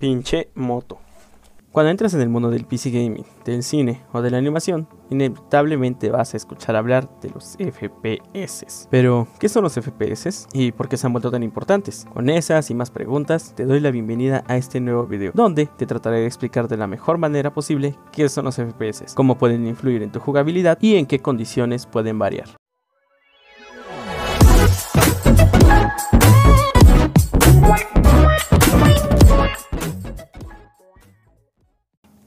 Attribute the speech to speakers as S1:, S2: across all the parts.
S1: Pinche moto. Cuando entras en el mundo del PC gaming, del cine o de la animación, inevitablemente vas a escuchar hablar de los FPS. Pero, ¿qué son los FPS? ¿Y por qué se han vuelto tan importantes? Con esas y más preguntas, te doy la bienvenida a este nuevo video, donde te trataré de explicar de la mejor manera posible qué son los FPS, cómo pueden influir en tu jugabilidad y en qué condiciones pueden variar.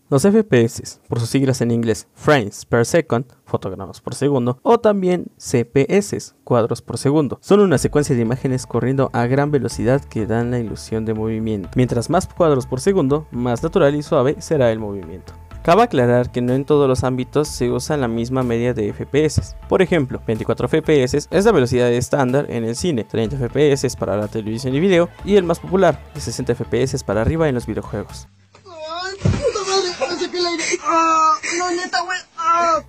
S1: Los FPS, por sus siglas en inglés Frames per Second, fotogramas por segundo, o también CPS, cuadros por segundo, son una secuencia de imágenes corriendo a gran velocidad que dan la ilusión de movimiento. Mientras más cuadros por segundo, más natural y suave será el movimiento. Cabe aclarar que no en todos los ámbitos se usa la misma media de FPS. Por ejemplo, 24 FPS es la velocidad estándar en el cine, 30 FPS para la televisión y video, y el más popular, de 60 FPS para arriba en los videojuegos.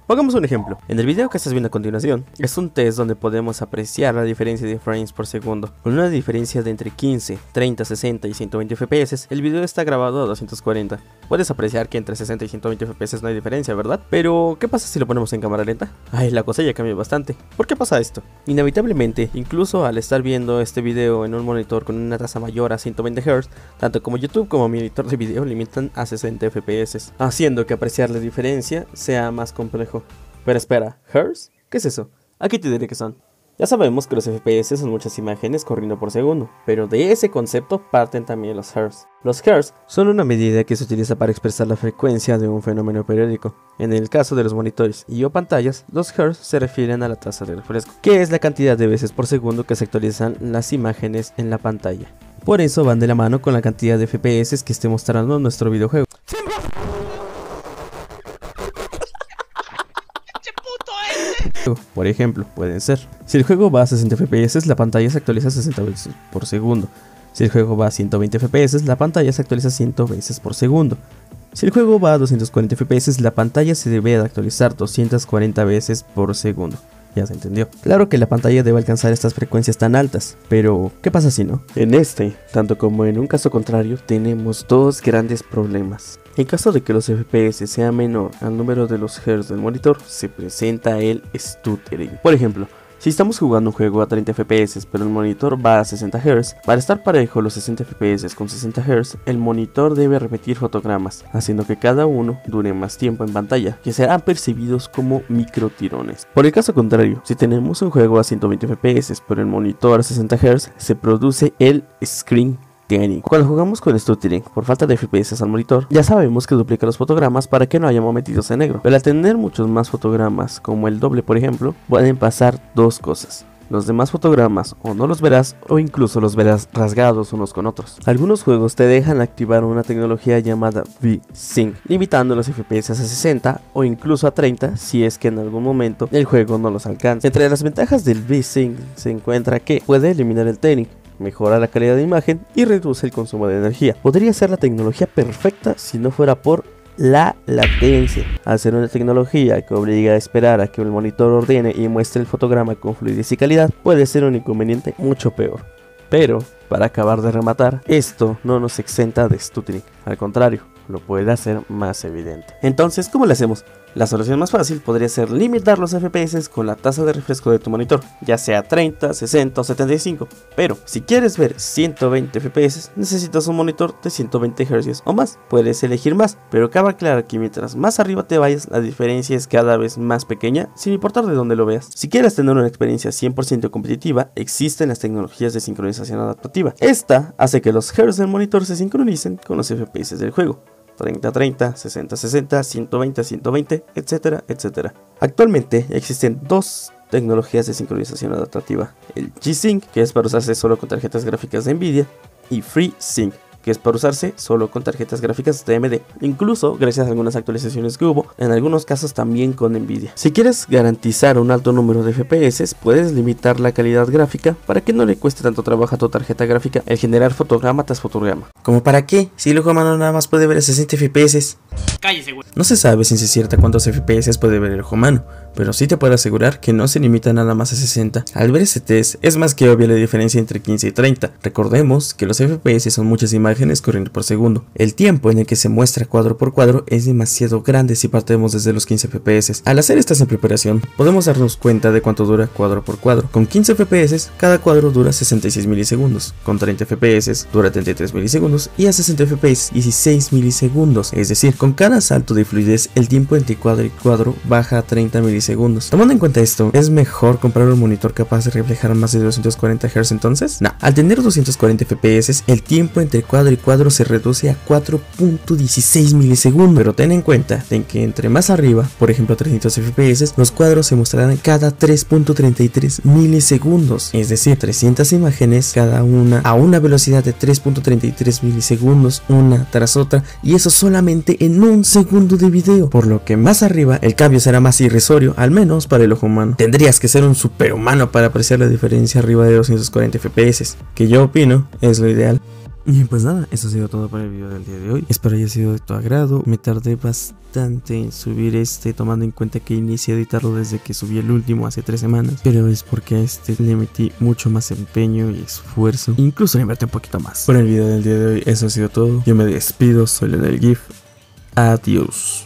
S1: Pongamos un ejemplo. En el video que estás viendo a continuación, es un test donde podemos apreciar la diferencia de frames por segundo. Con una diferencia de entre 15, 30, 60 y 120 FPS, el video está grabado a 240. Puedes apreciar que entre 60 y 120 FPS no hay diferencia, ¿verdad? Pero, ¿qué pasa si lo ponemos en cámara lenta? Ay, la cosa ya cambia bastante. ¿Por qué pasa esto? Inevitablemente, incluso al estar viendo este video en un monitor con una tasa mayor a 120 Hz, tanto como YouTube como mi editor de video limitan a 60 FPS, haciendo que apreciar la diferencia sea más complejo. Pero espera, ¿Hz? ¿Qué es eso? Aquí te diré qué son. Ya sabemos que los FPS son muchas imágenes corriendo por segundo, pero de ese concepto parten también los Hz. Los Hz son una medida que se utiliza para expresar la frecuencia de un fenómeno periódico. En el caso de los monitores y o pantallas, los Hz se refieren a la tasa de refresco, que es la cantidad de veces por segundo que se actualizan las imágenes en la pantalla. Por eso van de la mano con la cantidad de FPS que esté mostrando nuestro videojuego. Por ejemplo, pueden ser: si el juego va a 60 FPS, la pantalla se actualiza 60 veces por segundo. Si el juego va a 120 FPS, la pantalla se actualiza 100 veces por segundo. Si el juego va a 240 FPS, la pantalla se debe de actualizar 240 veces por segundo. Ya se entendió. Claro que la pantalla debe alcanzar estas frecuencias tan altas, pero ¿qué pasa si no? En este, tanto como en un caso contrario, tenemos dos grandes problemas. En caso de que los FPS sea menor al número de los Hz del monitor, se presenta el stuttering. Por ejemplo, si estamos jugando un juego a 30 FPS pero el monitor va a 60 Hz, para estar parejo los 60 FPS con 60 Hz, el monitor debe repetir fotogramas, haciendo que cada uno dure más tiempo en pantalla, que serán percibidos como microtirones. Por el caso contrario, si tenemos un juego a 120 FPS pero el monitor a 60 Hz, se produce el screen tearing. Cuando jugamos con stuttering por falta de FPS al monitor, ya sabemos que duplica los fotogramas para que no haya momentitos en negro, pero al tener muchos más fotogramas, como el doble por ejemplo, pueden pasar dos cosas: los demás fotogramas o no los verás o incluso los verás rasgados unos con otros. Algunos juegos te dejan activar una tecnología llamada V-Sync, limitando los FPS a 60 o incluso a 30 si es que en algún momento el juego no los alcanza. Entre las ventajas del V-Sync se encuentra que puede eliminar el tearing, mejora la calidad de imagen y reduce el consumo de energía. Podría ser la tecnología perfecta si no fuera por la latencia. Al ser una tecnología que obliga a esperar a que el monitor ordene y muestre el fotograma con fluidez y calidad, puede ser un inconveniente mucho peor. Pero, para acabar de rematar, esto no nos exenta de stuttering, al contrario, lo puede hacer más evidente. Entonces, ¿cómo lo hacemos? La solución más fácil podría ser limitar los FPS con la tasa de refresco de tu monitor, ya sea 30, 60 o 75. Pero si quieres ver 120 FPS, necesitas un monitor de 120 Hz o más. Puedes elegir más, pero cabe aclarar que mientras más arriba te vayas, la diferencia es cada vez más pequeña, sin importar de dónde lo veas. Si quieres tener una experiencia 100% competitiva, existen las tecnologías de sincronización adaptativa. Esta hace que los Hz del monitor se sincronicen con los FPS del juego: 30-30, 60-60, 120-120, etcétera, etcétera. Actualmente existen dos tecnologías de sincronización adaptativa: el G-Sync, que es para usarse solo con tarjetas gráficas de Nvidia, y FreeSync, que es para usarse solo con tarjetas gráficas de AMD, incluso gracias a algunas actualizaciones que hubo, en algunos casos también con Nvidia. Si quieres garantizar un alto número de FPS, puedes limitar la calidad gráfica para que no le cueste tanto trabajo a tu tarjeta gráfica el generar fotograma tras fotograma. ¿Cómo para qué? Si el ojo humano nada más puede ver a 60 FPS.
S2: Cállese, güey.
S1: No se sabe si es cierta cuántos FPS puede ver el ojo humano, pero sí te puedo asegurar que no se limita nada más a 60. Al ver este test, es más que obvia la diferencia entre 15 y 30. Recordemos que los FPS son muchas imágenes corriendo por segundo. El tiempo en el que se muestra cuadro por cuadro es demasiado grande si partimos desde los 15 FPS. Al hacer esta simple operación, podemos darnos cuenta de cuánto dura cuadro por cuadro. Con 15 FPS, cada cuadro dura 66 milisegundos. Con 30 FPS, dura 33 milisegundos. Y a 60 FPS, 16 milisegundos. Es decir, con cada salto de fluidez, el tiempo entre cuadro y cuadro baja a 30 milisegundos. Tomando en cuenta esto, ¿es mejor comprar un monitor capaz de reflejar más de 240 Hz entonces? No, al tener 240 FPS, el tiempo entre cuadro y cuadro se reduce a 4.16 milisegundos. Pero ten en cuenta de que entre más arriba, por ejemplo 300 FPS, los cuadros se mostrarán cada 3.33 milisegundos. Es decir, 300 imágenes cada una a una velocidad de 3.33 milisegundos, una tras otra, y eso solamente en un segundo de video. Por lo que más arriba, el cambio será más irrisorio, al menos para el ojo humano. Tendrías que ser un superhumano para apreciar la diferencia arriba de 240 FPS, que yo opino es lo ideal. Y pues nada, eso ha sido todo para el video del día de hoy. Espero haya sido de tu agrado. Me tardé bastante en subir tomando en cuenta que inicié a editarlo desde que subí el último hace 3 semanas. Pero es porque a le metí mucho más empeño y esfuerzo. Incluso le invertí un poquito más. Por el video del día de hoy, eso ha sido todo. Yo me despido, soy Leonel GIF. Adiós.